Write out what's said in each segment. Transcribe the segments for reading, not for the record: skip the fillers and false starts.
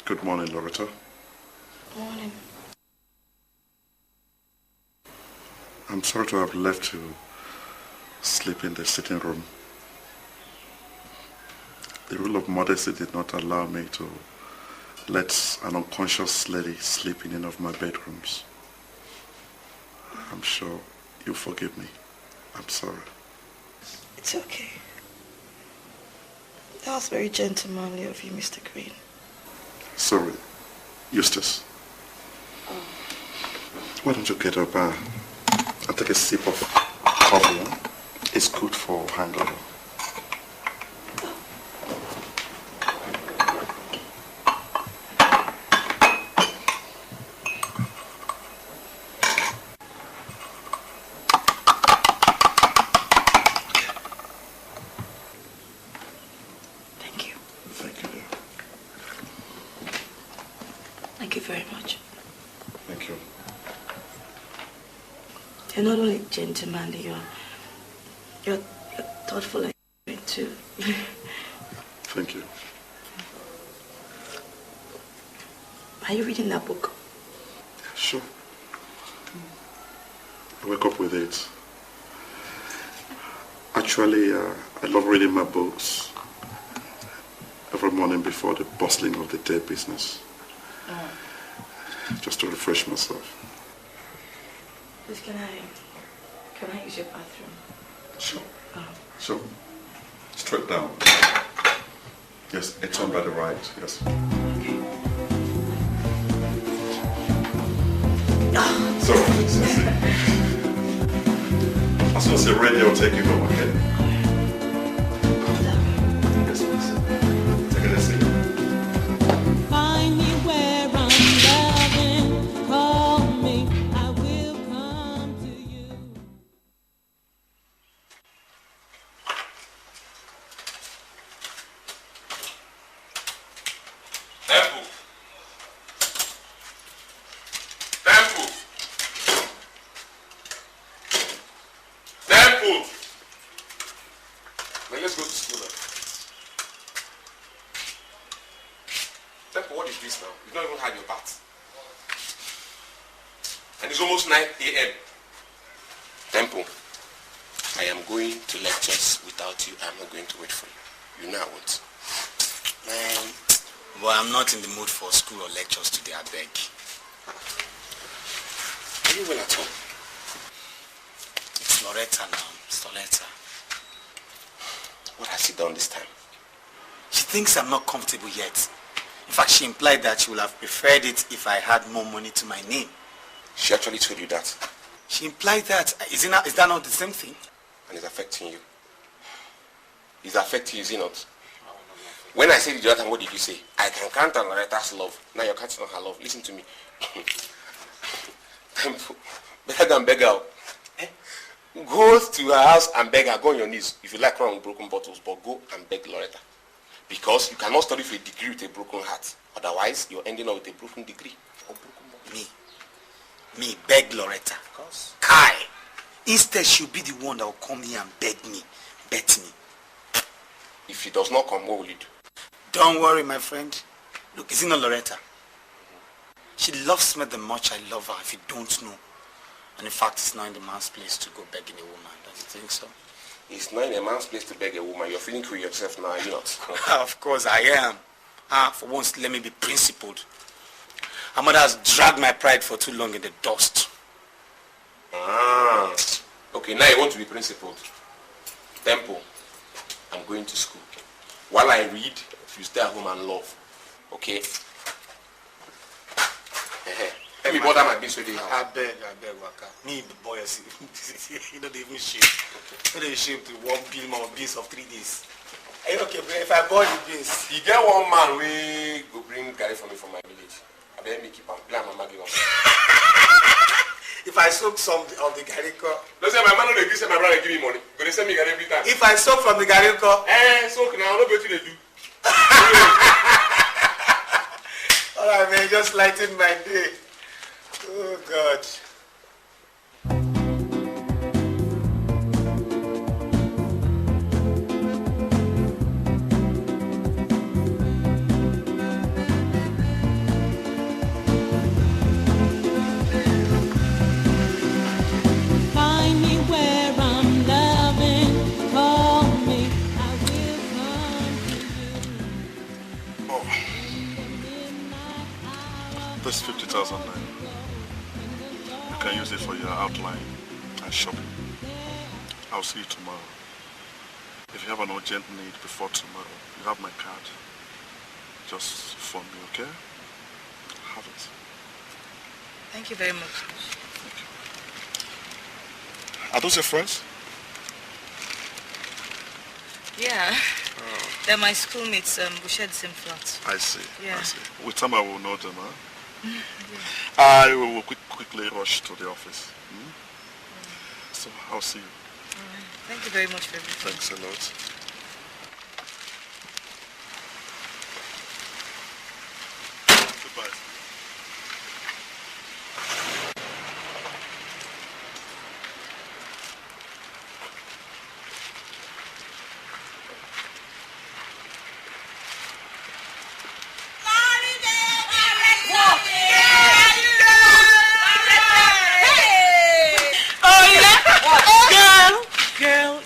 Good morning, Loretta. Morning. I'm sorry to have left you sleep in the sitting room. The rule of modesty did not allow me to let an unconscious lady sleep in any of my bedrooms. I'm sure you'll forgive me. I'm sorry. It's okay. That was very gentlemanly of you, Mr. Green. Sorry, Eustace. Why don't you get up and take a sip of coffee? Huh? It's good for hangover. You're not only gentlemanly, you're thoughtful and too. Thank you. Are you reading that book? Sure. I wake up with it. Actually, I love reading my books every morning before the bustling of the day business. Just to refresh myself. Please, can I use your bathroom? Sure. Sure. Straight down. Yes, it's on by the right. Yes. Okay. Sorry, as soon as you're ready, I'll take you home, okay? Yes, please. Take it easy. Find me where I'm loving, call me, I will come to you. Temple. Temple. Temple. Now let's go to school now. Temple, what is this now? You've not even had your bath. And it's almost 9 a.m. Temple, I am going to lectures without you. I'm not going to wait for you. You know I won't. Man, well, I'm not in the mood for school or lectures today, I beg. Are you well at home? It's Loretta now. It's Loretta. What has she done this time? She thinks I'm not comfortable yet. In fact, she implied that she would have preferred it if I had more money to my name. She actually told you that? She implied that. Is that not the same thing? And it's affecting you. It's affecting you, is it not? When I said the other time, what did you say? I can count on Loretta's love. Now you're counting on her love. Listen to me. Better than beg her. Go to her house and beg her. Go on your knees. If you like crying with broken bottles, but go and beg Loretta. Because you cannot study for a degree with a broken heart. Otherwise, you're ending up with a broken degree. Or broken bottle. Me beg Loretta. Of course. Kai. Instead, she'll be the one that will come here and bet me. If she does not come, what will you do? Don't worry, my friend. Look, is it not Loretta? She loves me the much I love her, if you don't know. And in fact, it's not in the man's place to go begging a woman. Don't you think so? It's not in a man's place to beg a woman. You're feeling cool yourself now, are you not? Of course I am. For once, let me be principled. Her mother has dragged my pride for too long in the dust. Okay, now you want to be principled. Temple, I'm going to school. While I read, you stay at home and love. Okay? Let me bother my beans with you. I beg, Waka. Me, the boy, he don't even shame. He don't shame to one bill more beans of 3 days. Hey, okay, bro, if I boil the beans. You get one man we go bring garri for me from my village. I bet me keep on blame my maggie. If I soak some of the gariko. Don't say my man no dey give say my brother give me money. But they send me garri every time. If I soak from the gariko. Soak now, no wetin they do. Alright, man, just lighten my day. Oh, God. This 50,000 naira. You can use it for your outline and shopping. I'll see you tomorrow. If you have an urgent need before tomorrow, you have my card. Just phone me, okay? Have it. Thank you very much. Thank you. Are those your friends? Yeah. They're my schoolmates. We share the same flat. I see. Yeah. I see. With time I will know them, huh? I will quickly rush to the office. So I'll see you. Thank you very much for everything. Thanks a lot. Goodbye.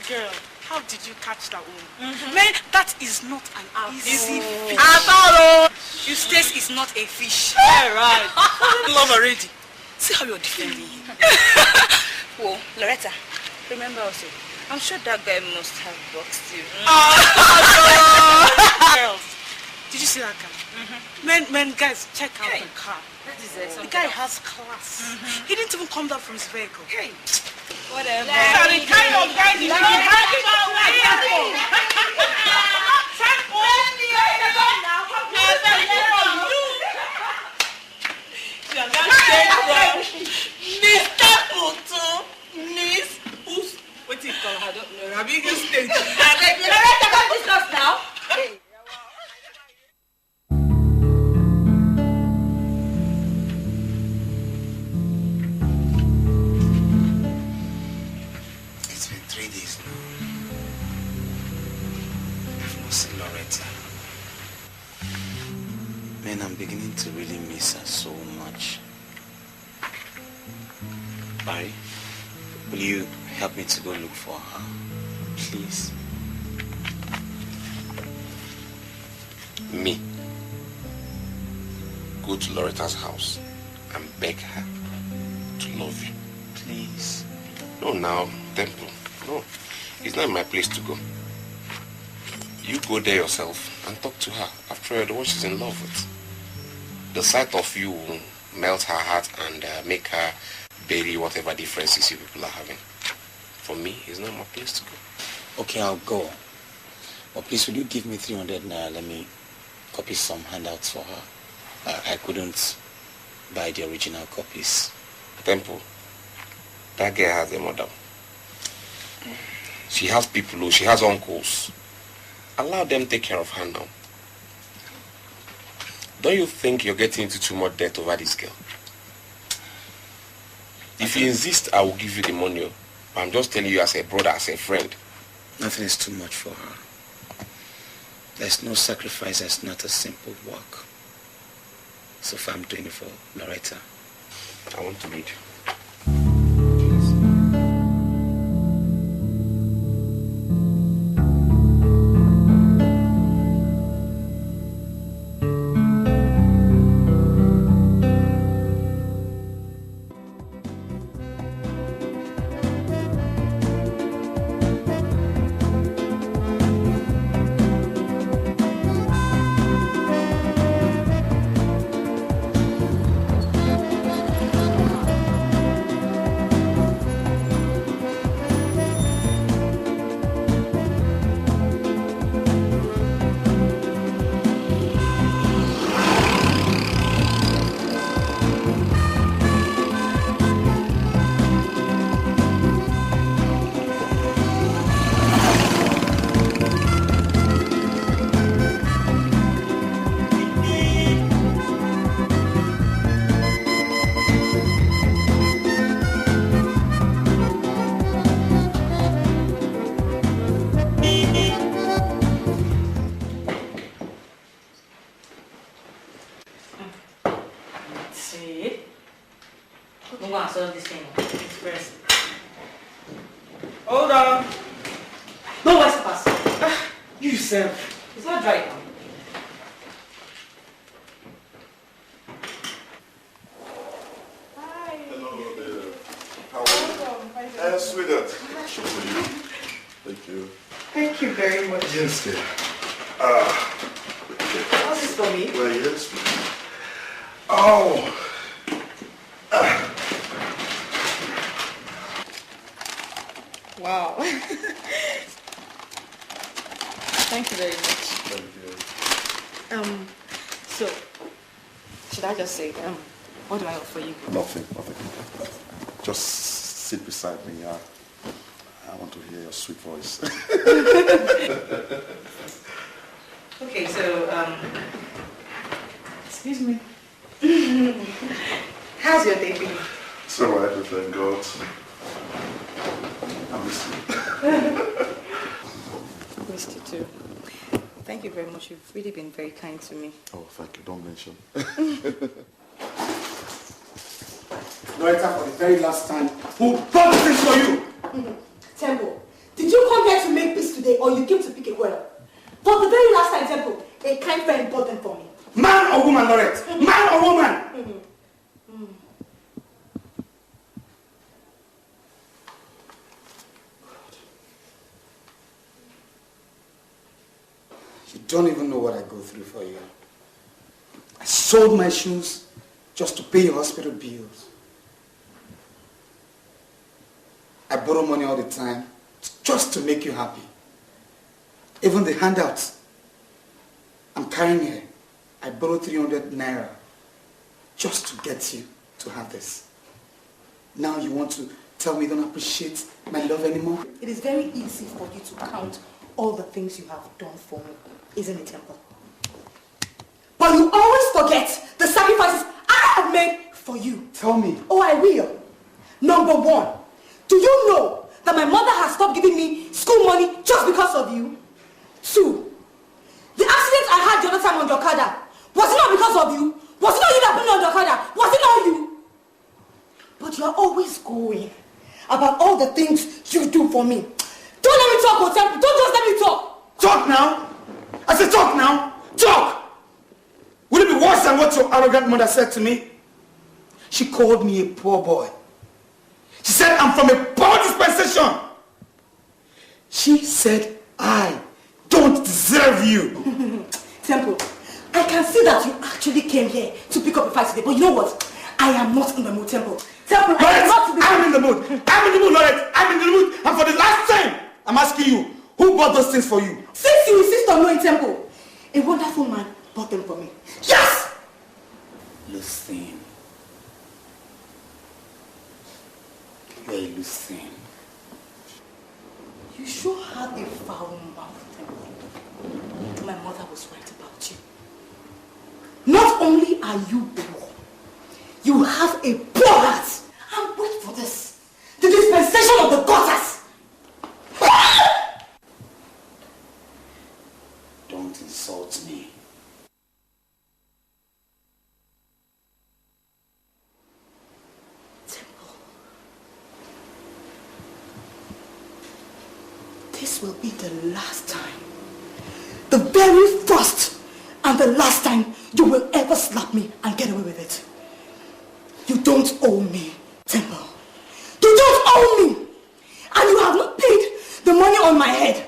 Girl, how did you catch that woman? Man, that is not an easy fish. Eustace is not a fish. Yeah, right. Love already. See how you're defending him. Well, Loretta, remember also, I'm sure that guy must have boxed you. Girls, did you see that guy? Man, guys, check out the car. That is The guy has class. He didn't even come down from his vehicle. Hey, whatever. Sorry, kind of guy you Mr. Puto, Miss, what do you call her? I don't know. I'm in the stage. Loretta, come discuss now. Hey. It's been 3 days now. I've not seen Loretta. Man, I'm beginning to really miss her so much. Barry, will you help me to go look for her? Please? Me? Go to Loretta's house and beg her to love you. Please? No, now, Temple. No, it's not my place to go. You go there yourself and talk to her. After all, the one she's in love with. The sight of you will melt her heart and make her bury whatever differences you people are having. For me, it's not my place to go. Okay, I'll go. But please, will you give me 300 naira? Let me copy some handouts for her. I couldn't buy the original copies. Temple, that girl has a mother. She has people, she has uncles. Allow them take care of her now. Don't you think you're getting into too much debt over this girl? If you insist, I will give you the money. I'm just telling you as a brother, as a friend. Nothing is too much for her. There's no sacrifice that's not a simple work. So if I'm doing it for Loretta. I want to read. Hold on. No, what's the pass? You yourself. It's not dry now. sweetheart. Thank you. Thank you very much. Yes, dear. How's this for me? Well, yes. Oh. Wow. Thank you very much. Thank you. So, should I just say, what do I offer you? Nothing. Just sit beside me. I want to hear your sweet voice. Okay, so, excuse me. How's your day been? It's all right, thank God. I miss you. Missed you too. Thank you very much. You've really been very kind to me. Oh, thank you. Don't mention. Loretta, for the very last time, who bought this for you? Temple, did you come here to make peace today or you came to pick a quarrel? For the very last time, Temple, a kind friend bought them for me. Man or woman, Loretta? Man or woman? You don't even know what I go through for you. I sold my shoes just to pay your hospital bills. I borrow money all the time just to make you happy. Even the handouts I'm carrying here, I borrowed 300 naira just to get you to have this. Now you want to tell me you don't appreciate my love anymore? It is very easy for you to count all the things you have done for me, isn't it, Temple? But you always forget the sacrifices I have made for you. Tell me. Oh, I will. Number one, do you know that my mother has stopped giving me school money just because of you? Two, the accident I had the other time on the Okada, was it not because of you? Was it not you that put me on the Okada? Was it not you? But you are always going about all the things you do for me. Don't let me talk, Otempo. Don't just let me talk. Talk now. I said talk now. Talk. Will it be worse than what your arrogant mother said to me? She called me a poor boy. She said I'm from a poor dispensation. She said I don't deserve you. Temple, I can see that you actually came here to pick up a fight today, but you know what? I am not in the mood, Temple. Temple, I am not in the mood. I'm in the mood. I'm in the mood, Lorette. I'm in the mood. And for the last time, I'm asking you, who bought those things for you? Since you insist on knowing, Temple, a wonderful man bought them for me. Yes! Lucine. You're a Lucine. You sure have a foul mouth, Temple. My mother was right about you. Not only are you poor, you have a poor heart. And wait for this. The dispensation of the gutters. Don't insult me. Temple. This will be the last time. The very first and the last time you will ever slap me and get away with it. You don't owe me, Temple. You don't owe me. And you have not paid the money on my head.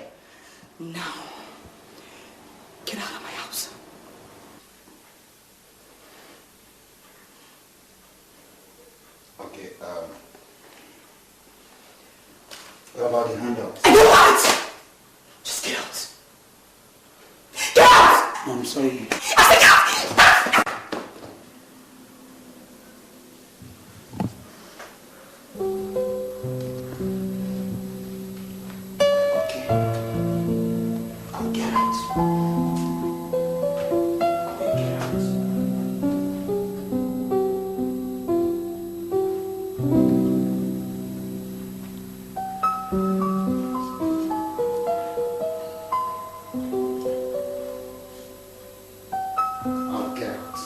Now, get out of my house. Okay, what about the handouts? I don't want! Just get out. Get out! No, I'm sorry. I said get out! Okay. I'll get out. I'll get out. I'll get out.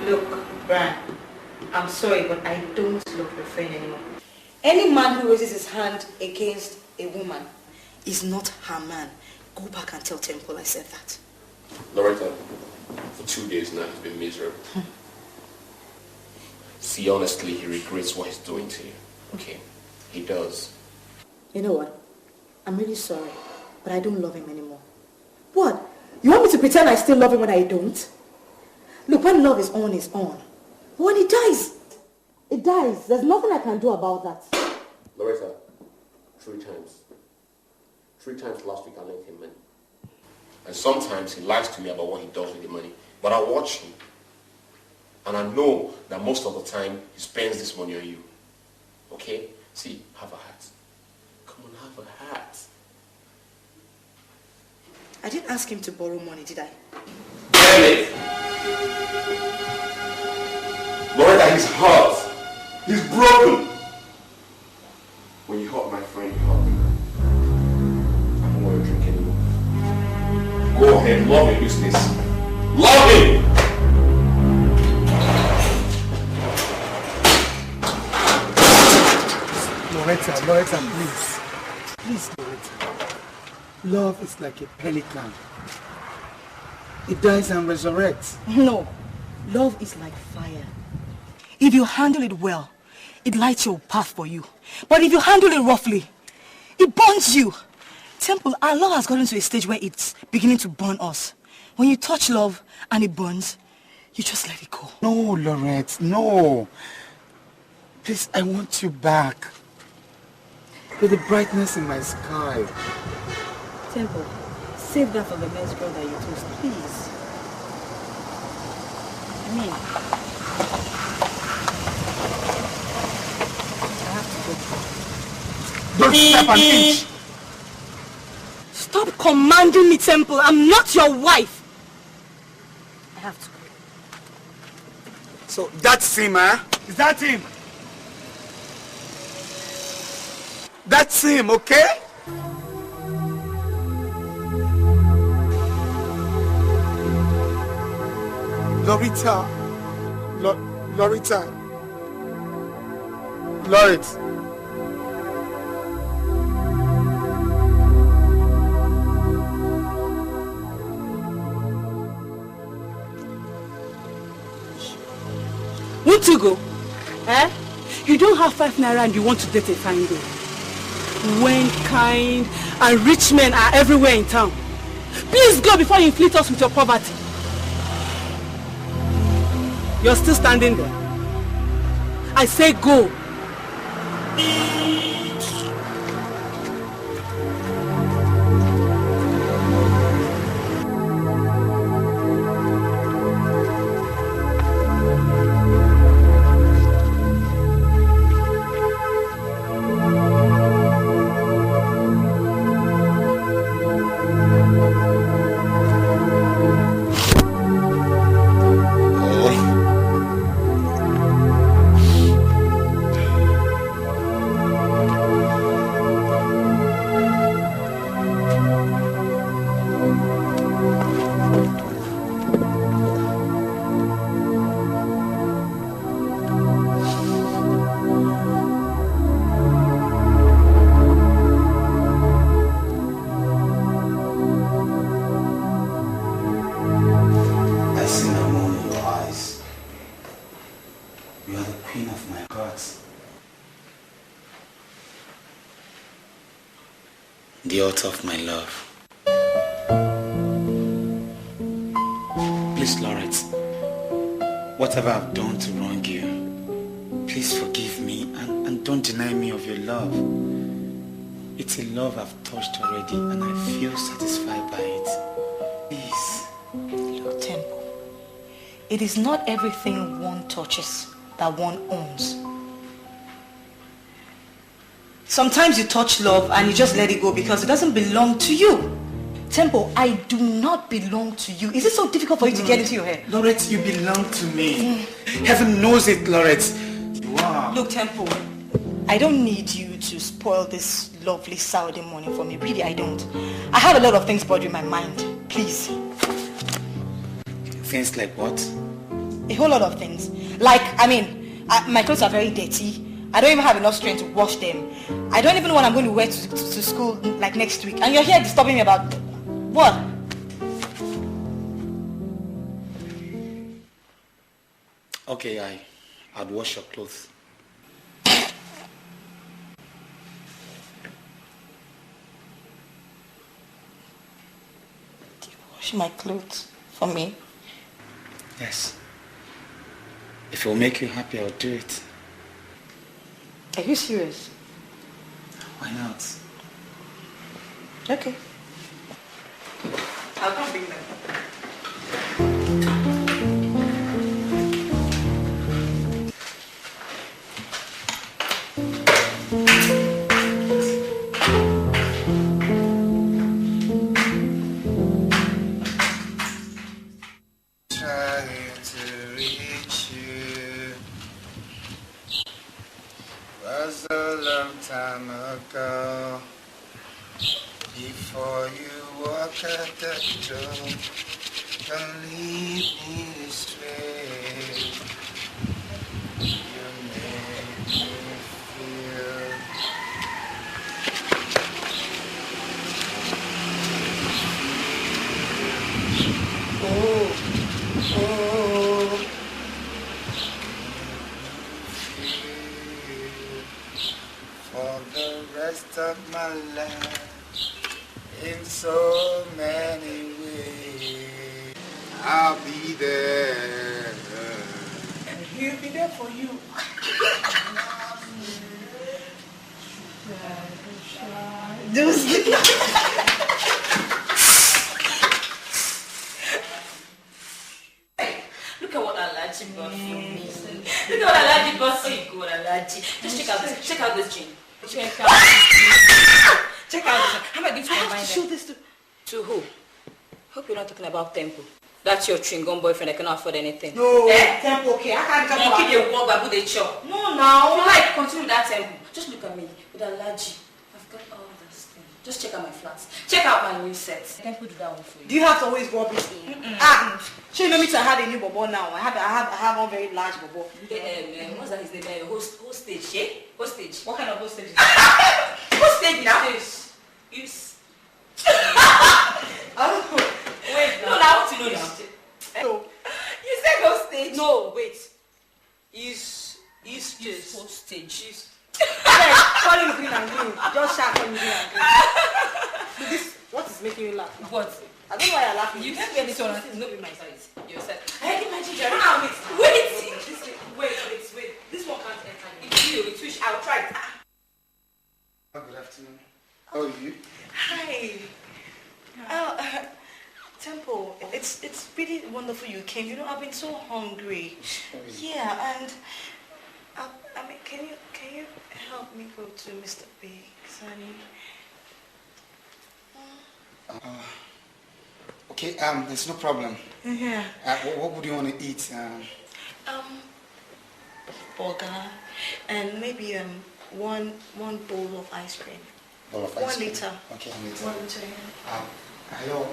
Look, Brian, I'm sorry, but I don't love your friend anymore. Any man who raises his hand against a woman is not her man. Go back and tell Temple I said that. Loretta, for 2 days now he's been miserable. See, honestly, he regrets what he's doing to you. Okay? He does. You know what? I'm really sorry, but I don't love him anymore. What? You want me to pretend I still love him when I don't? Look, when love is on, it's on. When it dies, it dies. There's nothing I can do about that. Loretta, 3 times. 3 times last week I lent him money. And sometimes he lies to me about what he does with the money. But I watch him. And I know that most of the time he spends this money on you. Okay? See, have a hat. Come on, have a hat. I didn't ask him to borrow money, did I? Damn it! Loretta, he's hurt. He's broken. When you hurt my friend, you hurt me. I don't want to drink anymore. Go ahead, love him, use this. Love him! Loretta, please. Please, Loretta. Love is like a pelican. It dies and resurrects. No. Love is like fire. If you handle it well, it lights your path for you. But if you handle it roughly, it burns you. Temple, our love has gotten to a stage where it's beginning to burn us. When you touch love and it burns, you just let it go. No, Loretta, no. Please, I want you back. You're the brightness in my sky. Temple, save that for the next girl that you toast, please. I mean, I have to go. Don't step an inch. Stop commanding me, Temple. I'm not your wife. I have to go. So that's him, huh? Is that him? That's him, okay? Loretta. Loretta. Loretta. Want to go? Eh? You don't have 5 naira and you want to date a fine girl. When kind and rich men are everywhere in town. Please go before you inflict us with your poverty. You're still standing there. I say go. The altar of my love. Please, Loretta, whatever I've done to wrong you, please forgive me and don't deny me of your love. It's a love I've touched already and I feel satisfied by it. Please. Look, Temple, it is not everything one touches that one owns. Sometimes you touch love and you just let it go because it doesn't belong to you. Temple, I do not belong to you. Is it so difficult for you to get into your head? Loretta, you belong to me. Heaven knows it, Loretta. You are. Look, Temple, I don't need you to spoil this lovely Saturday morning for me. Really, I don't. I have a lot of things bothering my mind. Please. Things like what? A whole lot of things. Like, My clothes are very dirty. I don't even have enough strength to wash them. I don't even know what I'm going to wear to school like next week. And you're here disturbing me about what? Okay, I'd wash your clothes. Wash my clothes for me? Yes. If it will make you happy, I'll do it. Are you serious? Why not? Okay. I'll come bring them. Trying to reach you was a long time ago. Before you walk out the door, don't lead me astray. You make me feel for the rest of my life in so many ways. I'll be there. And he'll be there for you. Look at what Alaji got for me. Look at what Alaji got for you, good Alaji. Just check out this jean. Check out this jean. How am I going to combine them? Show this To who? Hope you're not talking about Temple. That's your chewing gum boyfriend. I cannot afford anything. No, Temple, okay. I can't come Monkey, they walk babu, they chop. No, now. If you like, continue that Temple. Just look at me with Alaji. I've got all this thing. Just check out my flats. Check out my new sets. Temple do that one for you. Do you have to always rub it in? She know me to have a new bobo now. I have one very large bobo. What's that his name? Hostage, yeah? Hostage. What kind of hostage? Hostage now? Yes. Wait, no, I want to know now. So, You said hostage. no, wait. Is just hostage. Call him green and green. Just shout call him green and green. This, what is making you laugh? What? I don't know why you're laughing. You can't get this one. It's not be my size. Yourself. I can imagine Jerry. Wait. This one can't enter. It's you. It's which I'll try it. Good afternoon. How are you? Hi. Temple, it's really wonderful you came. You know, I've been so hungry. Yeah, and I mean, can you help me go to Mr. Biggs? Okay, there's no problem. Yeah. What would you want to eat? Burger, and maybe one bowl of ice cream. Bowl of 1 ice cream. liter. Okay, 1 liter. 1 liter. Yeah. Hello.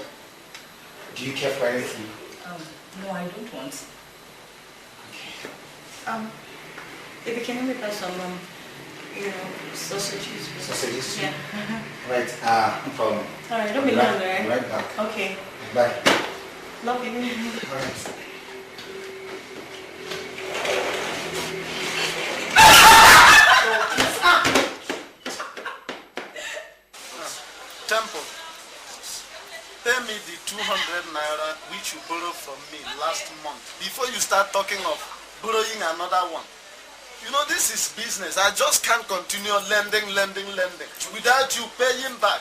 Do you care for anything? No, I don't want. If you can help me buy some, sausages. Sausages? Yeah. Right, no problem. Alright, don't be long, right? Right back. Okay. Bye. Love you. Alright. Temple, pay me the 200 naira which you borrowed from me last month before you start talking of borrowing another one. You know, this is business. I just can't continue lending without you paying back.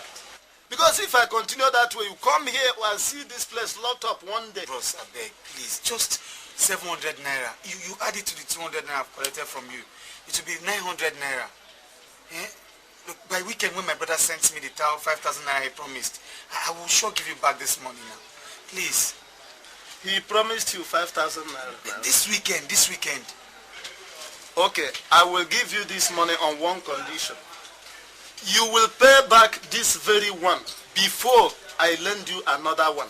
Because if I continue that way, you come here and see this place locked up one day. Bros, I beg, please, just 700 naira. You add it to the 200 naira I've collected from you. It will be 900 naira. Eh? Look, by weekend when my brother sends me the towel, 5,000 naira he promised, I will sure give you back this money now. Please. He promised you 5,000 naira. This weekend. Okay, I will give you this money on one condition. You will pay back this very one before I lend you another one.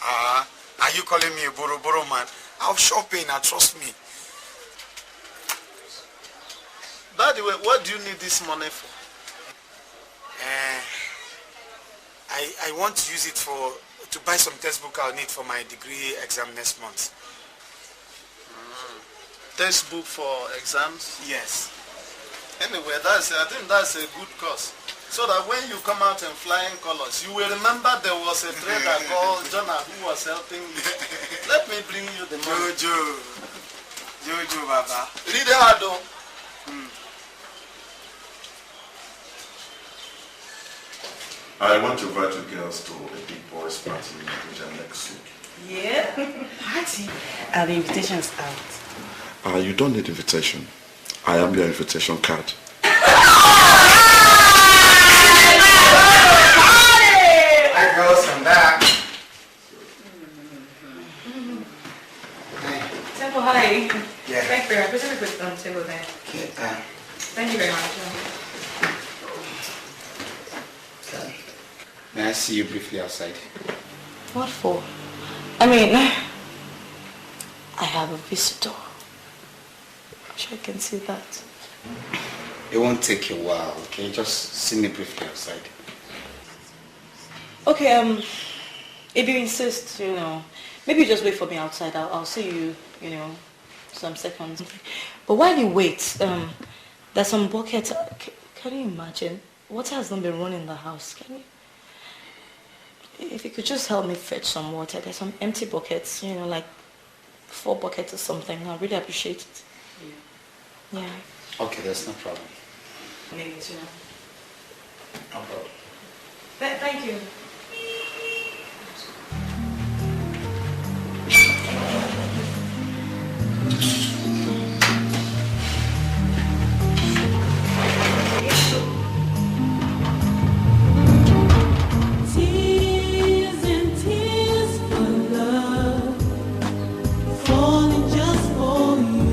Are you calling me a boro man? I'll sure pay now, trust me. By the way, what do you need this money for? I want to use it to buy some textbook I'll need for my degree exam next month. Textbook for exams? Yes. Anyway, I think that's a good cause. So that when you come out in flying colors, you will remember there was a trader called Jonah who was helping you. Let me bring you the money. Jojo, Baba. Read it out though. I want to invite you girls to a big boys party in Abuja next week. Yeah? Party? Are the invitations out? You don't need invitation. I am your invitation card. Hi girls, I'm back. Temple, hi. Yeah. Thank you very much. Please put it on the table there. Okay, Thank you very much. may I see you briefly outside? What for? I mean, I have a visitor. I'm sure you can see that. It won't take you a while, okay? Just see me briefly outside. Okay, if you insist, maybe you just wait for me outside. I'll see you, some seconds. But while you wait, there's some buckets. Can you imagine? Water has not been running in the house. Can you? If you could just help me fetch some water. There's some empty buckets, like 4 buckets or something. I'd really appreciate it. Yeah. Okay, that's no problem. Maybe, No problem. Thank you. Tears and tears for love, falling just for you.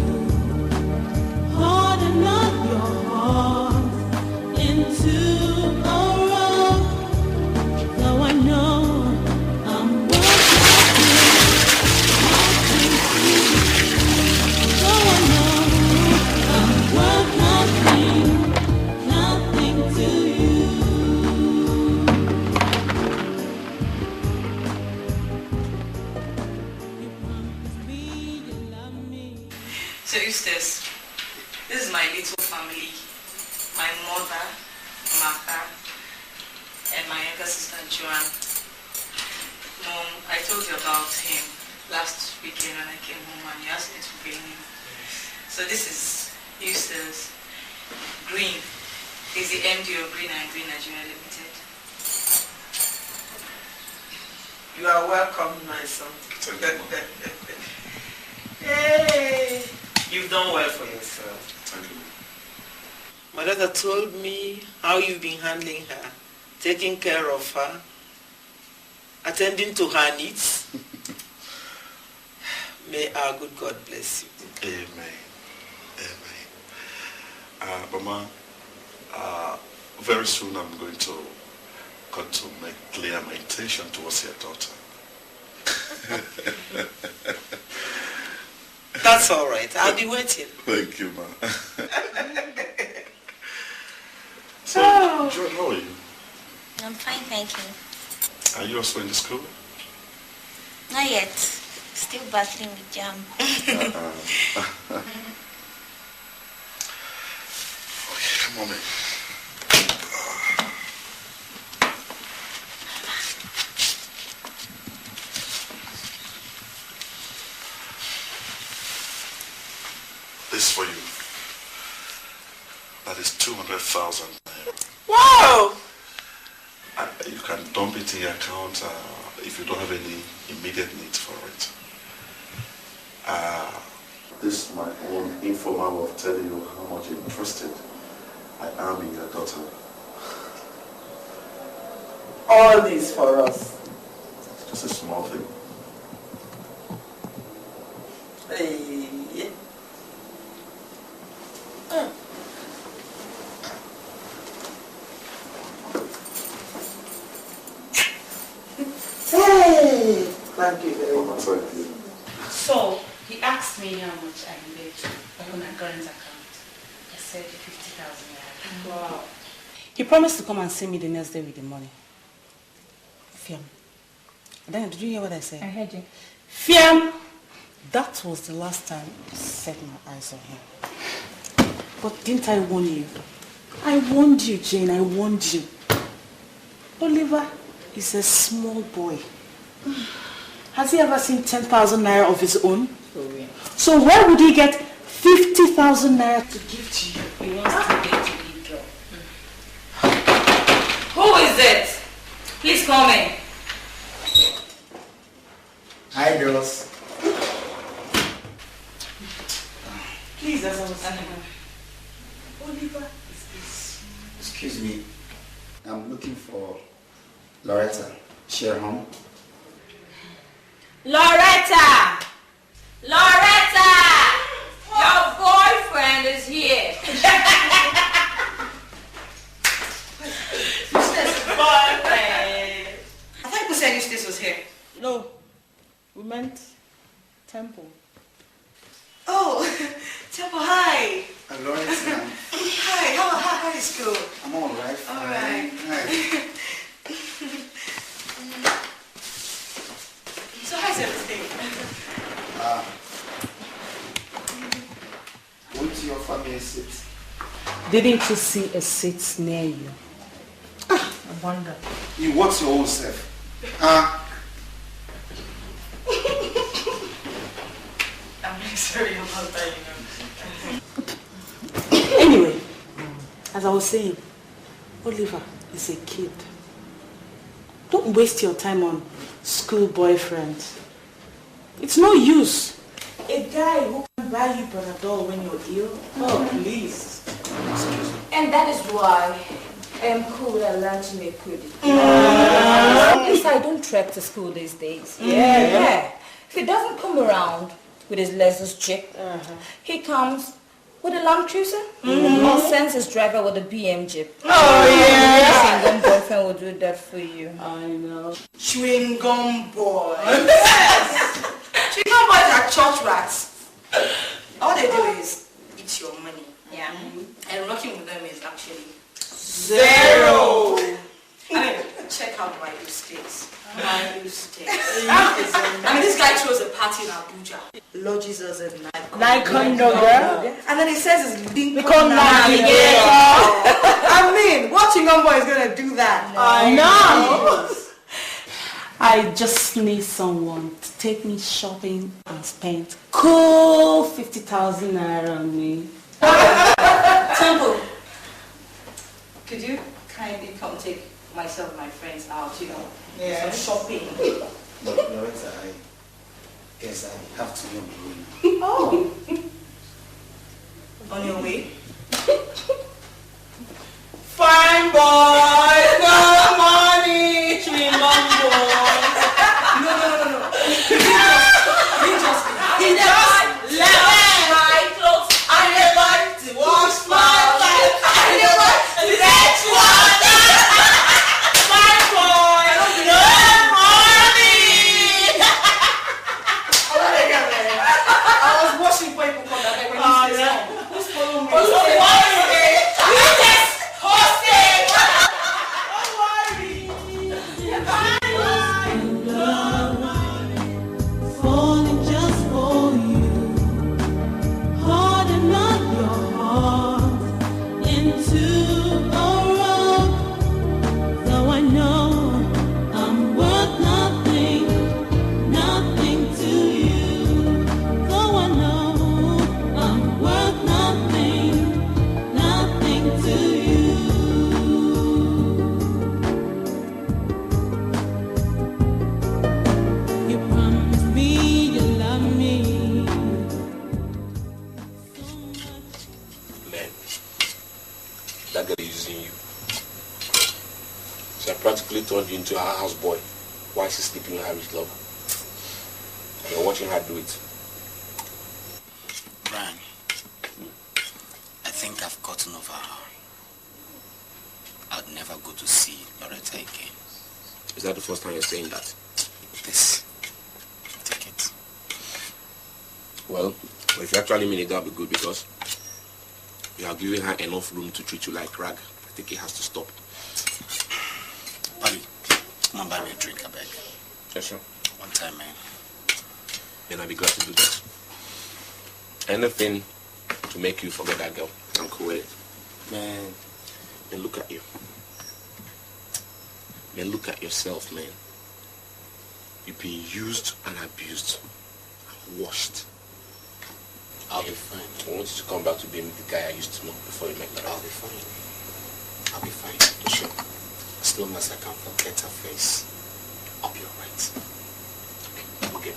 Harden up your heart into a rock. Though I know I'm worth nothing. Though I know I'm worth nothing to you. So Eustace, this is my little family. My mother, Martha, and my younger sister, Joanne. Mom, I told you about him last weekend when I came home and you asked me to bring him. So this is Eustace Green. He's the MD of Green and Green Nigeria Limited. You are welcome, my son. Hey, you've done well for yourself. Thank you. My daughter told me how you've been handling her, taking care of her, attending to her needs. May our good God bless you. Amen. Mama, very soon I'm going to come to make clear my intention towards your daughter. That's all right. I'll be waiting. Thank you, ma. So, Joy, how are you? I'm fine, thank you. Are you also in the school? Not yet. Still battling with jam. Okay, come on, man. This for you. That is 200,000. Wow! You can dump it in your account if you don't have any immediate need for it. This is my own informal way of telling you how much interested I am in your daughter. All this for us. Just a small thing. Hey. Hey! Thank you very much. So, he asked me how much I needed to open my current account. I said said 50,000 naira. Wow. He promised to come and see me the next day with the money. Fiam. Then, did you hear what I said? I heard you. Fiam! That was the last time I set my eyes on him. But didn't I warn you? I warned you, Jane. I warned you. Oliver is a small boy. Has he ever seen 10,000 naira of his own? So where would he get 50,000 naira to give to you? He wants to get to the girl. Who is it? Please come in. Hi, girls. Please, as I was saying, Oliver is this. Excuse me. I'm looking for Loretta. Share home. Loretta! Loretta! Your boyfriend is here. Boyfriend. I thought you said this was here. No, we meant Temple. Oh, Temple, hi. Loretta. Hi, how is school? I'm all right. All right. Hi. So how's everything? Won't you offer me a seat? Didn't you see a seat near you? I wonder. You what's your own self? I'm really sorry about that, Anyway, as I was saying, Oliver is a kid. Don't waste your time on school boyfriends. It's no use. A guy who can buy you Panadol when you're ill? Oh, please. And that is why I am cool with Alanchi Mekudi. At least I don't trek to school these days. Yeah. If he doesn't come around with his Lexus Jeep, he comes with a Land Cruiser or sends his driver with a BM Jeep. Oh, yeah. Chewing gum boyfriend will do that for you. I know. Chewing gum boys. Yes. Chewing gum boys are church rats. All they do is eat your money. Yeah. And working with them is actually zero. I mean, check out my mistakes. My mistakes. I mean, this guy throws a party in Abuja. Lodges us at Nikon girl. And then he says it's Lincoln Because Navigator. I mean, what chewing gum boy is going to do that? I know. I just need someone to take me shopping and spend cool 50,000 naira on me. Temple, could you kindly come take myself and my friends out, some shopping? Look, Loretta, I guess I have to be on the way now. Oh. On your way? Fine boy, no money, chewing gum boy. No. He just left my clothes. I never to wash my life. I never let water. Fine boy, no money. I was washing for you because I when you stay home. Who's following me? Don't worry. We just hosting. Falling just for you, harden not your heart into a rock. Though I know I'm worth nothing, nothing to you. Though I know I'm worth nothing, nothing to you. You promised me you love me. Man, that girl is using you. So I practically turned you into a houseboy while she's sleeping with Harry's love. And you're watching her do it. Brian, I think I've gotten over her. I'd never go to see Loretta again. Is that the first time you're saying that? This. Take it. Well, if you actually mean it, that'll be good because You are giving her enough room to treat you like rag. I think it has to stop. Buddy, come on, buy me a drink, I beg. Yes, sir. One time, man. Then I'll be glad to do that. Anything to make you forget that girl. I'm cool with it. Man, then look at you. Man, look at yourself, man. You've been used and abused. And washed. I'll be fine. I want you to come back to being the guy I used to know before you met me. I'll be fine. I'll be fine. Sure. As long as I can forget her face, I'll be alright. Okay.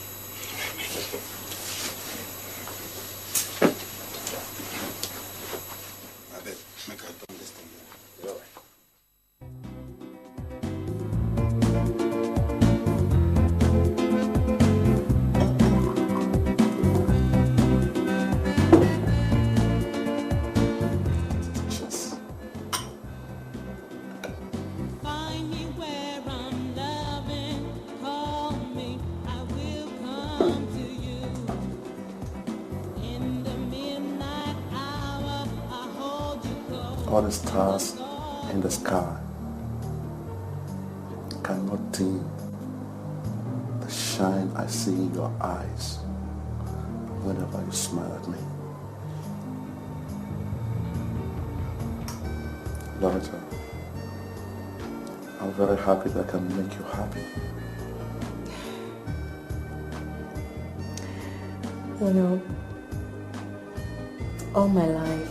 I bet. Make her done this thing. All right. Find me where I'm loving, call me, I will come to you. In the midnight hour, I hold you close. All the stars in the sky cannot dim the shine I see in your eyes whenever you smile at me. Loretta, I'm very happy that I can make you happy. You know, all my life,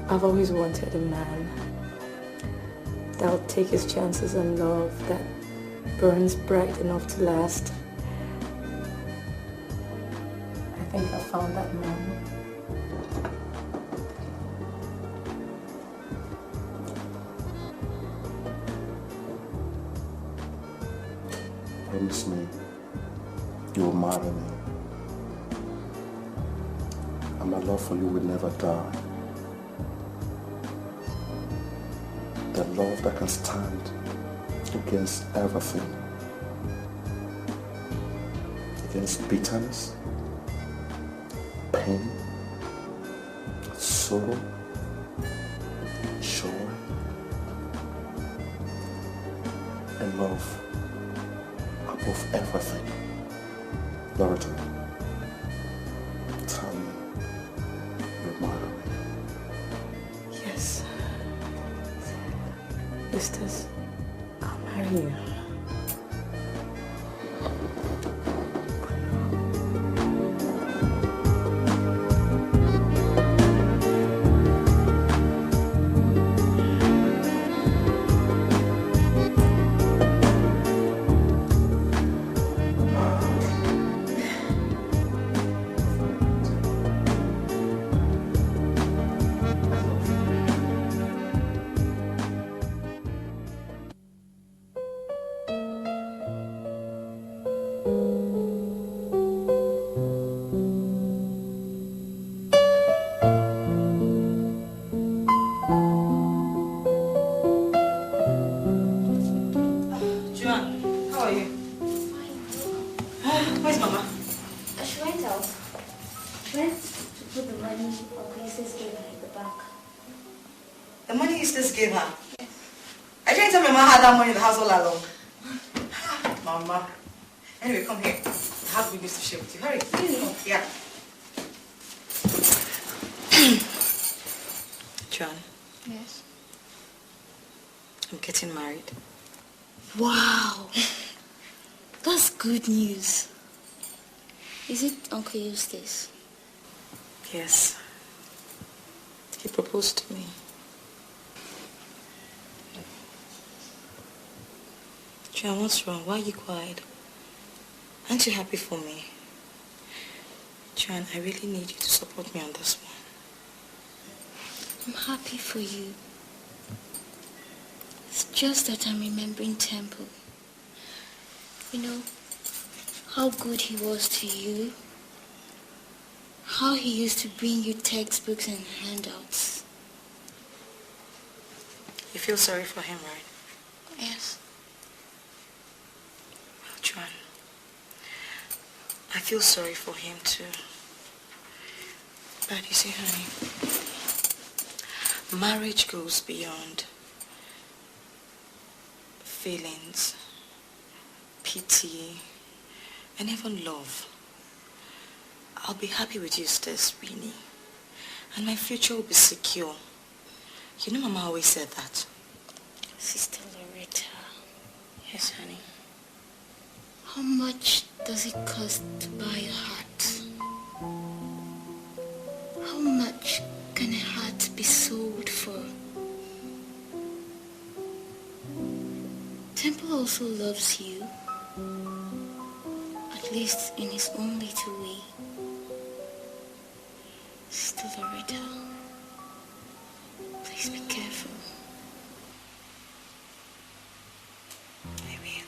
I've always wanted a man that would take his chances on love that burns bright enough to last. I think I found that man. Promise me you will marry me. And my love for you will never die. The love that can stand against everything. Against bitterness, pain, sorrow, joy, and love above everything. Loretta, tell me you marry me. Yes. Eustace, I'll marry you. Money in the house all along. Mama. Anyway, come here. I have good news to share with you. Hurry. Yeah. John. Yes. I'm getting married. Wow. That's good news. Is it Uncle Eustace? Yes. He proposed to me. John, what's wrong? Why are you quiet? Aren't you happy for me? John, I really need you to support me on this one. I'm happy for you. It's just that I'm remembering Temple. You know, how good he was to you. How he used to bring you textbooks and handouts. You feel sorry for him, right? Yes. John, I feel sorry for him too. But you see, honey, Marriage goes beyond feelings, pity, and even love. I'll be happy with you, Eustace, Winnie. And my future will be secure. You know Mama always said that. Sister Loretta. Yes, honey. How much does it cost to buy a heart? How much can a heart be sold for? Temple also loves you. At least in his own little way. Sister Loretta, please be careful. I will.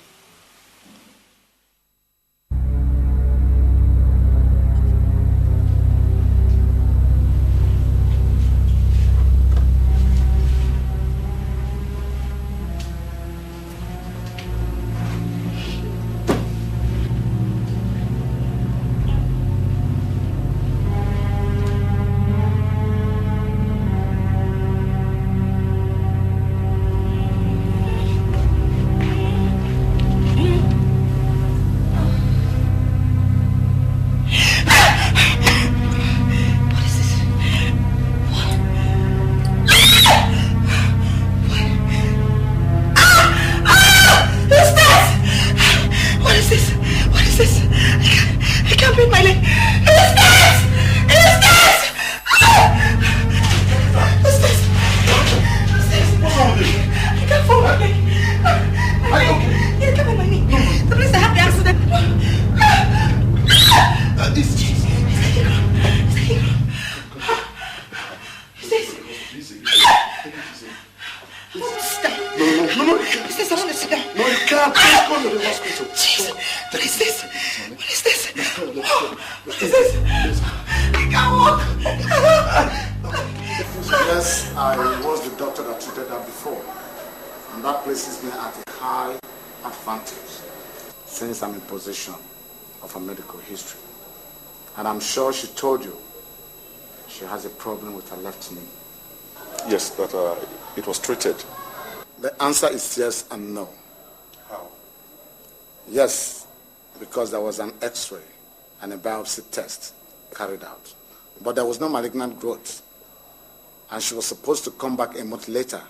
Of her medical history. And I'm sure she told you she has a problem with her left knee. Yes, but it was treated. The answer is yes and no. How? Yes, because there was an x-ray and a biopsy test carried out. But there was no malignant growth. And she was supposed to come back a month later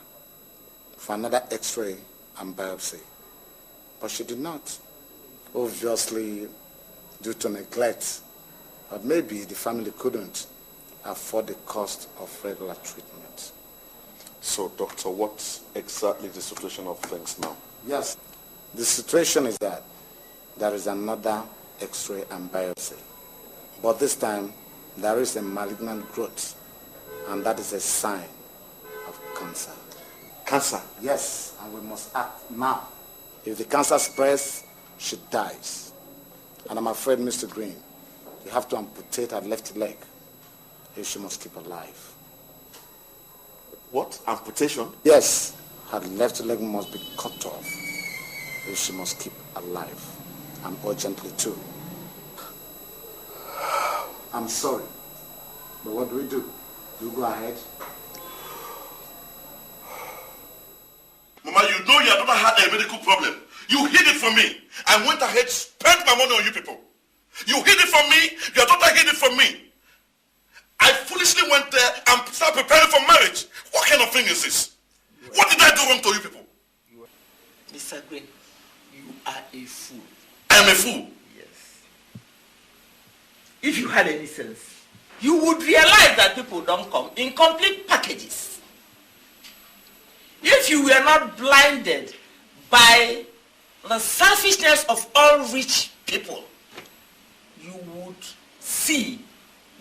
for another x-ray and biopsy. But she did not. Obviously, due to neglect, but maybe the family couldn't afford the cost of regular treatment. So, doctor, what exactly is the situation of things now? Yes, the situation is that there is another x-ray and biopsy. But this time, there is a malignant growth, and that is a sign of cancer. Cancer? Yes, and we must act now. If the cancer spreads, she dies. And I'm afraid, Mr. Green, you have to amputate her left leg if she must keep alive. What? Amputation? Yes, her left leg must be cut off if she must keep alive. And urgently too. I'm sorry, but what do we do? Do we go ahead? Mama, you know your daughter had a medical problem. You hid it from me. I went ahead, spent my money on you people. You hid it from me. Your daughter hid it from me. I foolishly went there and started preparing for marriage. What kind of thing is this? What did I do wrong to you people? Mr. Green, you are a fool. I am a fool? Yes. If you had any sense, you would realize that people don't come in complete packages. If you were not blinded by the selfishness of all rich people, you would see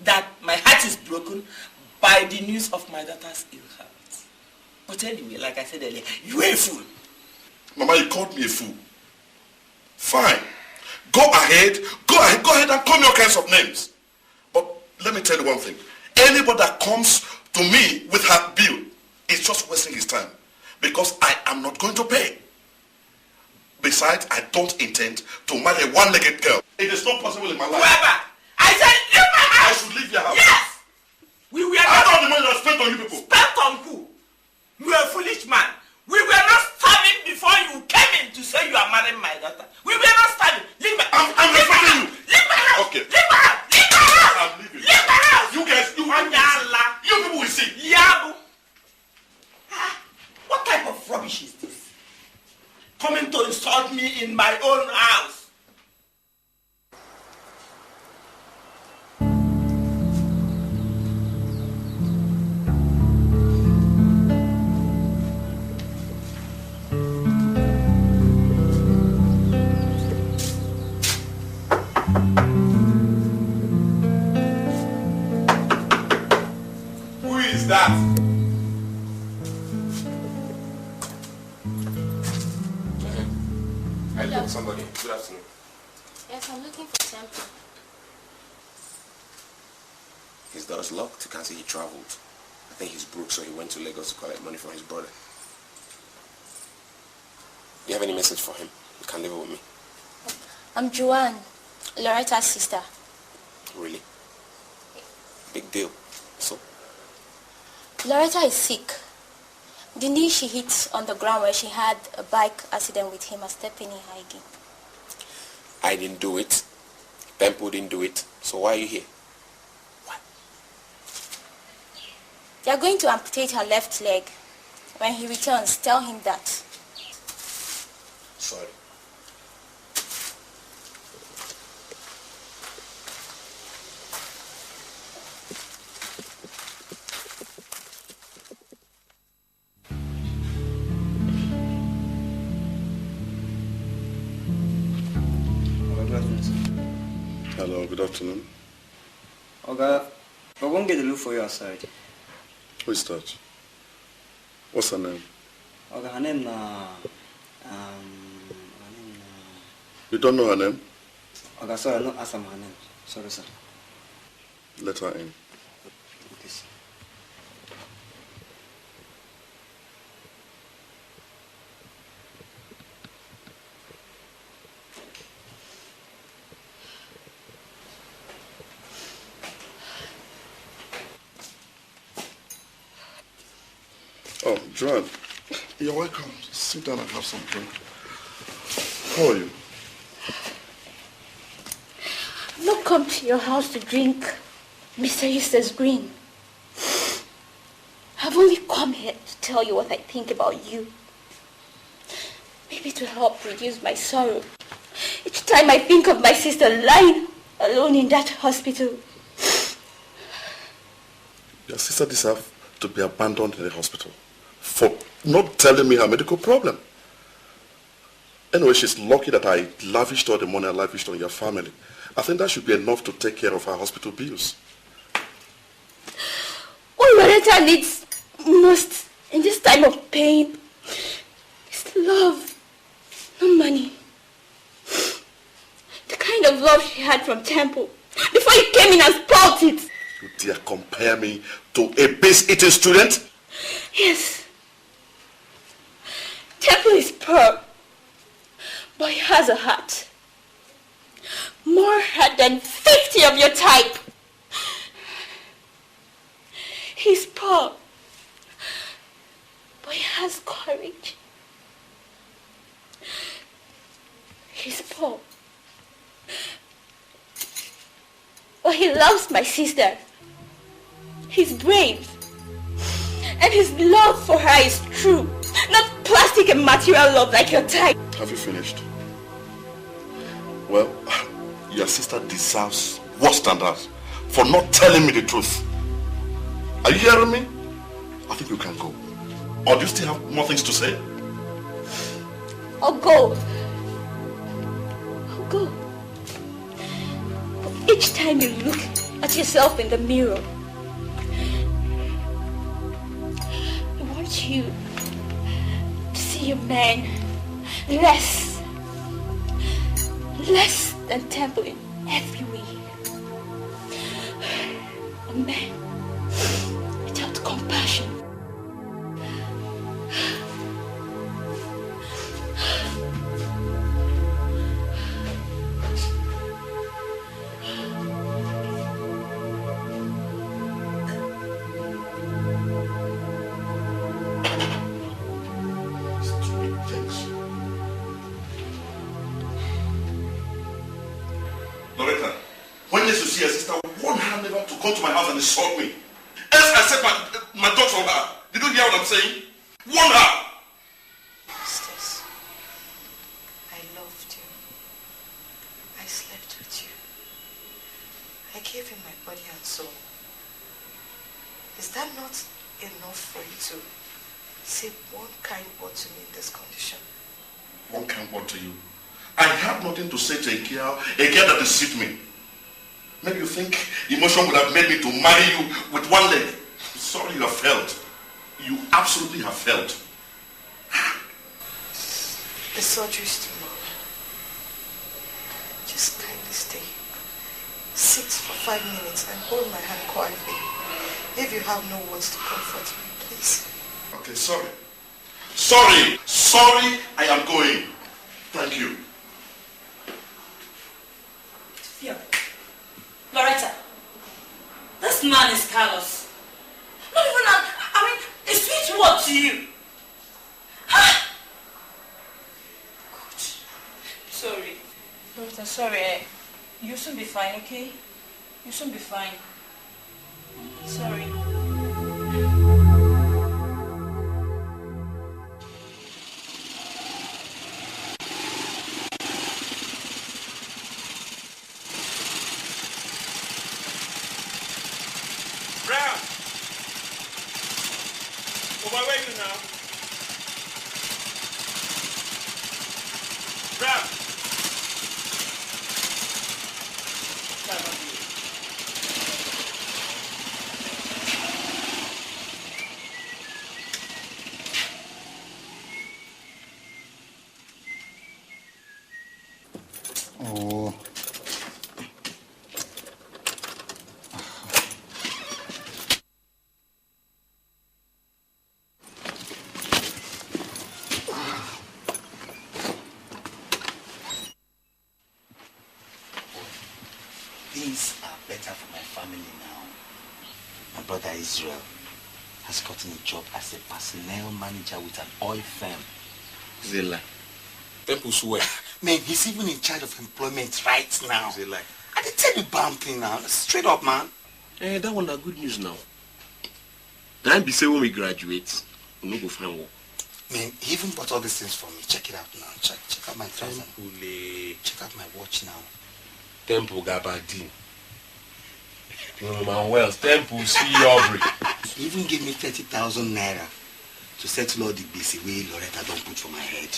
that my heart is broken by the news of my daughter's ill health. But anyway, like I said earlier, you are a fool. Mama, you called me a fool. Fine. Go ahead and call me all kinds of names. But let me tell you one thing. Anybody that comes to me with her bill is just wasting his time. Because I am not going to pay. Besides, I don't intend to marry a one-legged girl. It is not possible in my life. Whoever! I said leave my house! I should leave your house. Yes! We were I don't have the money that I spent on you people. Spent on who? in my own house. Who is that? I look somebody. Good afternoon. Yes, I'm looking for Temple. His door's locked. You can't see he traveled. I think he's broke, so he went to Lagos to collect money from his brother. Do you have any message for him? You can leave it with me. I'm Joanne, Loretta's sister. Really? Big deal. So? Loretta is sick. The knee she hit on the ground where she had a bike accident with him at Stephanie hiking. I didn't do it. Temple didn't do it. So why are you here? They are going to amputate her left leg. When he returns, tell him that. Sorry. Hello, good afternoon. Okay, I won't get the look for you outside. Who is that? What's her name? Okay, her name You don't know her name? Okay, sorry, I'm not asking her name. Sorry, sir. Let her in. This. Oh, Joanne, you're welcome. Sit down and have some drink. How are you? I've not come to your house to drink Mr. Eustace Green. I've only come here to tell you what I think about you. Maybe to help reduce my sorrow. Each time I think of my sister lying alone in that hospital. Your sister deserves to be abandoned in the hospital for not telling me her medical problem. Anyway, she's lucky that I lavished all the money I lavished on your family. I think that should be enough to take care of her hospital bills. What Loretta needs most in this time of pain is love, not money. The kind of love she had from Temple before you came in and spoiled it. You dare compare me to a beast-eating student? Yes. Temple is poor, but he has a heart. More heart than 50 of your type. He's poor, but he has courage. He's poor, but he loves my sister. He's brave. And his love for her is true, not plastic and material love like your type. Have you finished? Well, your sister deserves worse than that for not telling me the truth. Are you hearing me? I think you can go. Or do you still have more things to say? I'll go. I'll go. But each time you look at yourself in the mirror, I want you to see your man less than Temple in every way. A man without compassion. Loretta, when you see your sister, warn her never to come to my house and insult me. Else I set my dogs on her. Did you hear what I'm saying? Warn her! Eustace, I love I gave him my body and soul. Is that not enough for you to say one kind word to me in this condition? One kind word to you? I have nothing to say to a girl that deceived me. Maybe you think emotion would have made me to marry you with one leg. Sorry, you have failed. You absolutely have failed. The surgery is tomorrow. Just kindly stay. Sit for 5 minutes and hold my hand quietly. If you have no words to comfort me, please. Okay, sorry. Sorry, I am going. Thank you. Sophia. Loretta. This man is callous. Not even a sweet word to you. Huh? Good. Sorry. Loretta, sorry. You'll soon be fine, okay? You'll soon be fine. Sorry. Brown! Where are you now? Brown! Oh. Things are better for my family now. My brother Israel has gotten a job as a personnel manager with an oil firm. Zilla. Temple swear. Man, he's even in charge of employment right now. Zilla. I did tell you bam thing now. Straight up, man. That one is good news now. Then be say when we graduate, we no go find work. Man, he even bought all these things for me. Check it out now. Check out my trouser. Check out my watch now. Temple Gabardine. Man, well, Temple see Aubrey. He even gave me 30,000 naira to settle all the BC way Loretta don't put for my head.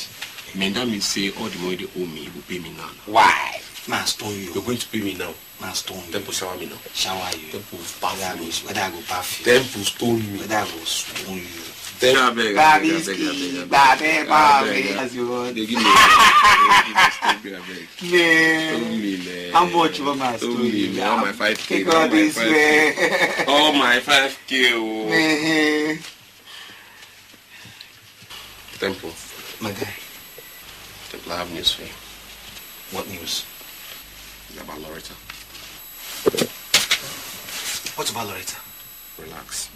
Man, that means say all the money they owe me, you will pay me now. Why? Man, stone you. You're going to pay me now. Man, stone you. Temple shower me now. Shower you. Temple bath me. Whether I go bath you. Temple stone me. Whether I go stone you. They give me. How much you want my story? All my 5K. Take all this way. All my 5K. Temple. My guy. Temple, I have news for you. What news? It's about Loretta. What about Loretta? Relax.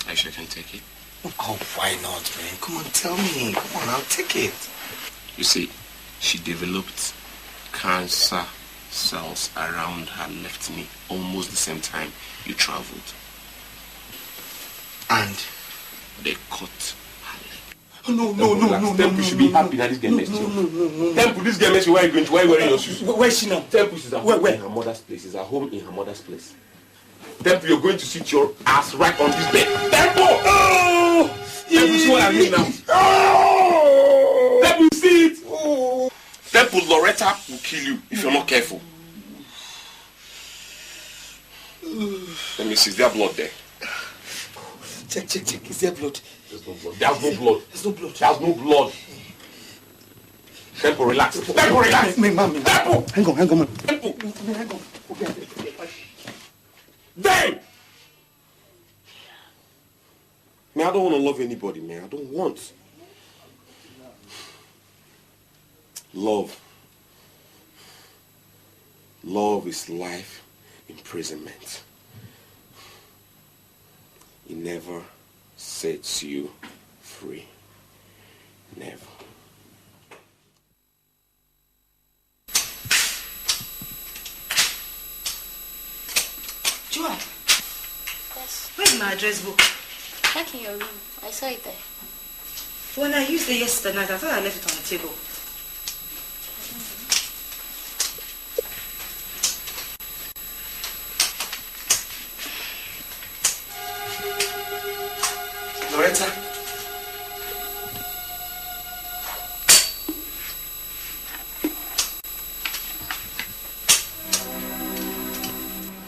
I sure can take it. Oh, why not, man? Come on, tell me. Come on, I'll take it. You see, she developed cancer cells around her left knee almost the same time you traveled. And? They cut her leg. No. Temple should be happy that this girl messed you. Temple, this girl messed you. Where are you going to? Why are you wearing your shoes? Where is she now? Temple, she's at home in her mother's place. She's at home in her mother's place. Temple, you're going to sit your ass right on this bed. Temple! Oh! Temple, see what I mean now. Oh! Temple, see it. Oh! Temple, Loretta will kill you if you're not careful. Let me see, is there blood there? Check. Is there blood? There's no blood. There's no blood. There's no blood. There's no blood. Temple, relax. Temple, relax. Temple! Hang on, man. Temple! Hang on. Okay. Damn! Man, I don't want to love anybody, man. I don't want. Love. Love is life imprisonment. It never sets you free. Never. Joanne, Yes. where's my address book? Back in your room. I saw it there. When I used it yesterday night, I thought I left it on the table. Loretta.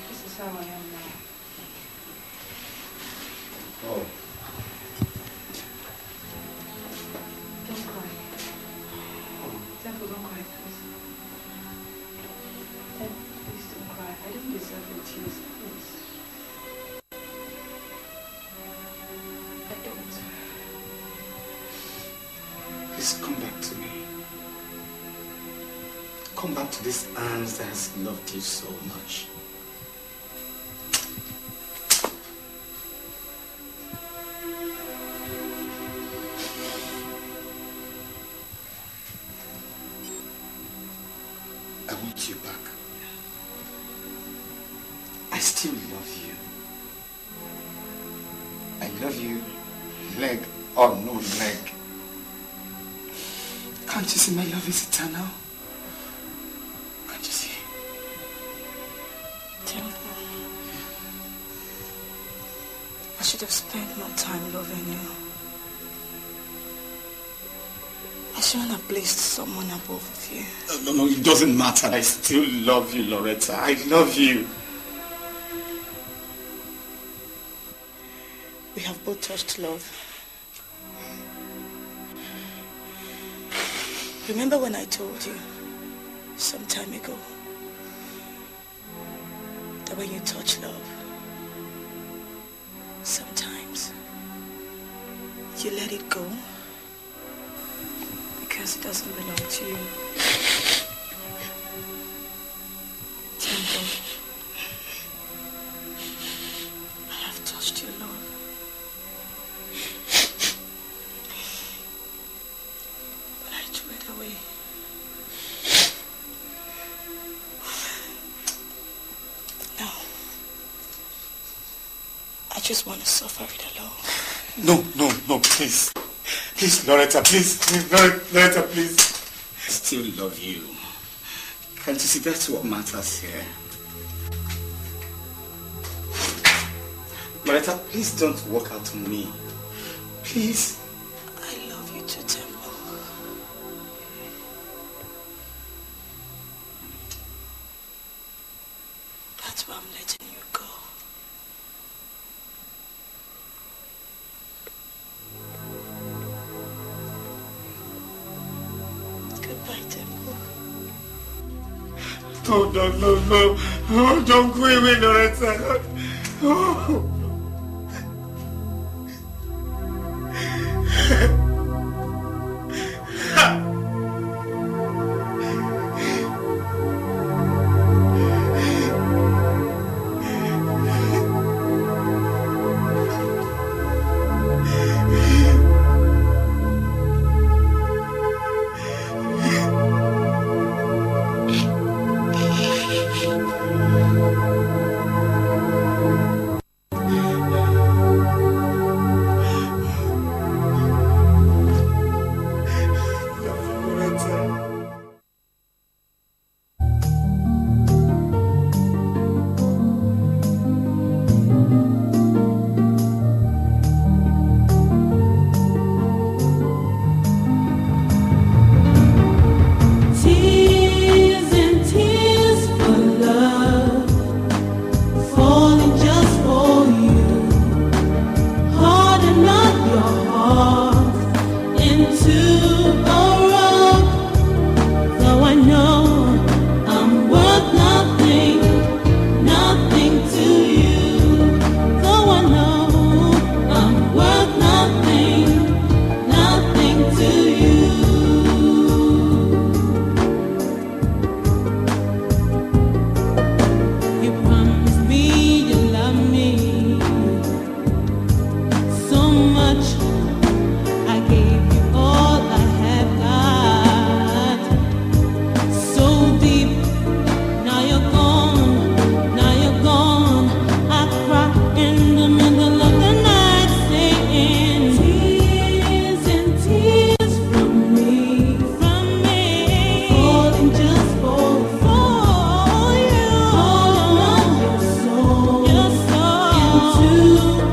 This is how I am now. Oh. Don't cry. Temple, don't cry, please. Temple, please don't cry. I don't deserve your tears, please. I don't. Please come back to me. Come back to this arms that has loved you so much. I want you back. I still love you. I love you, leg or no leg. Can't you see my love is eternal? Can't you see? Temple. I should have spent more time loving you. I shouldn't have placed someone above of you. No, it doesn't matter. I still love you, Loretta. I love you. We have both touched love. Remember when I told you some time ago that when you touch love, sometimes you let it go because it doesn't belong to you. Temple, I have touched your love. But I threw it away. Now, I just want to suffer it alone. No, please. Please, Loretta, please. Loretta, please. I still love you. Can't you see that's what matters here? Loretta, please don't walk out on me. Please. I love you too, Temple. That's why I'm letting you go. Goodbye, Temple. No. Oh, don't go away, Loretta. Oh. Tears and tears for love, falling just for you. Harden up your heart into a rock. Though I know I'm worth nothing, nothing to you. Though I know I'm worth nothing, nothing to you. You promised me you love me so much. I gave you all I have got, so deep. Now you're gone, now you're gone. I cry in the middle of the night, saying tears and tears from me, falling just for you. Your soul into